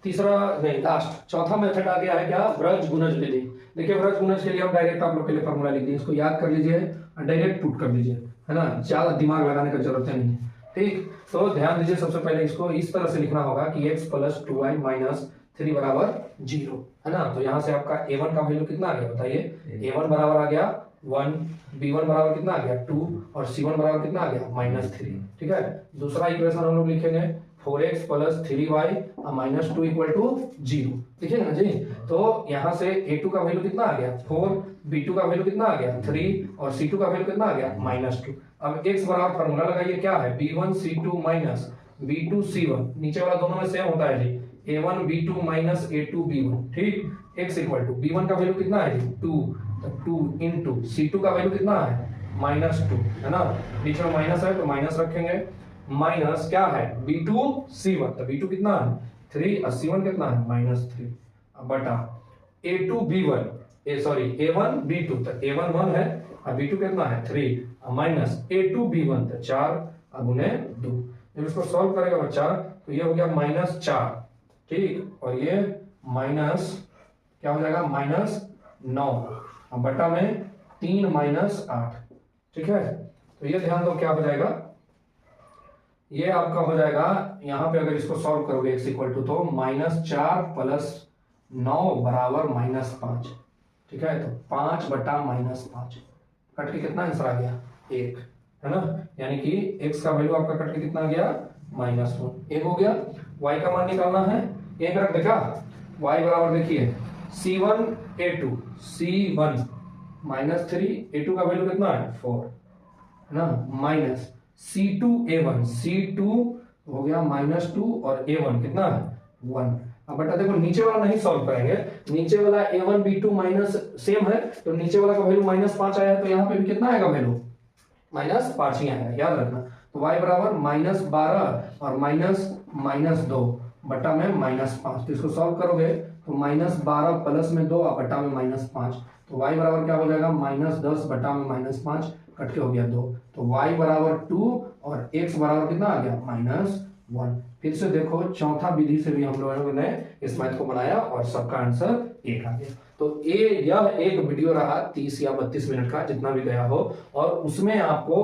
तीसरा नहीं, लास्ट चौथा मेथड आ गया है क्या, व्रज गुणज विधि। देखिए व्रज गुणज के लिए हम डायरेक्ट आप लोग के लिए फॉर्मूला लिख दिए, इसको याद कर लीजिए और डायरेक्ट पुट कर दीजिए, है ना, ज्यादा दिमाग लगाने की जरूरत नहीं है। ठीक, तो ध्यान दीजिए, सबसे पहले इसको इस तरह से लिखना होगा कि x प्लस 2y माइनस 3 बराबर 0, है ना। तो यहाँ से आपका a1 का वैल्यू कितना आ गया बताइए, a1 बराबर आ गया 1, b1 बराबर कितना आ गया 2 और c1 बराबर कितना आ गया -3। ठीक है, दूसरा इक्वेशन हम लोग लिखेंगे 4x plus 3y minus 2 equal to 0। देखिए ना जी, तो यहाँ से a2 का वैल्यू कितना आ गया 4, b2 का वैल्यू कितना आ गया 3 और c2 का वैल्यू कितना आ गया -2। अब x बराबर फॉर्मूला लगाइए, क्या है b1 c2 minus b2 c1, नीचे वाला दोनों में सेम होता है जी, a1 b2 minus a2 b1। ठीक, x इक्वल टू b1 का वैल्यू कितना है जी 2, तो 2 इंटू c2 का वैल्यू कितना है -2, है ना, बीच में माइनस है तो माइनस रखेंगे, माइनस क्या है b2 c1, तो b2 कितना है 3 और c1 कितना है -3, अब बटा a2 b1 a1 b2, तो a1 1 है और b2 कितना है 3 माइनस a2 b1, तो 4 गुने 2। जब इसको सॉल्व करेगा बच्चा तो ये हो गया -4, ठीक, और ये माइनस क्या हो जाएगा -9 और बटा में 3 -8। ठीक है, तो ये ध्यान दो क्या हो जाएगा, ये आपका हो जाएगा यहाँ पे अगर इसको सॉल्व करोगे x इक्वल टू, तो -4 प्लस 9 बराबर -5। ठीक है, तो 5 बटा -5 कट के कितना आंसर आ गया 1, है ना, यानी कि x का वैल्यू आपका कट के कितना आ गया -1, 1 हो गया। y का मान निकालना है, एक रख देखा, y बराबर देखिए c1 a2 c1 -3, a2 का वैल्यू कितना है 4, है ना, माइनस c2 a1 c2 हो गया -2 और a1 कितना है 1। अब बेटा देखो नीचे वाला नहीं सॉल्व करेंगे, नीचे वाला a1 b2 माइनस सेम है, तो नीचे वाला का वैल्यू -5 आया है, तो यहाँ पे भी कितना आएगा वैल्यू -5 ही आएगा, याद रखना। तो y बराबर -12 और -2 बटा में -5, तो इसको सॉल्व करोगे तो -12 प्लस में 2 और बटा में -5, तो y बराबर क्या हो जाएगा -10 बटा में -5 कट के हो गया 2, तो y बराबर 2 और x बराबर कितना आ गया -1। फिर से देखो चौथा विधि से भी हम लोगों ने इस मैथ को बनाया और सबका आंसर 1 आ गया। तो यह एक वीडियो रहा 30 या 32 मिनट का, जितना भी गया हो, और उसमें आपको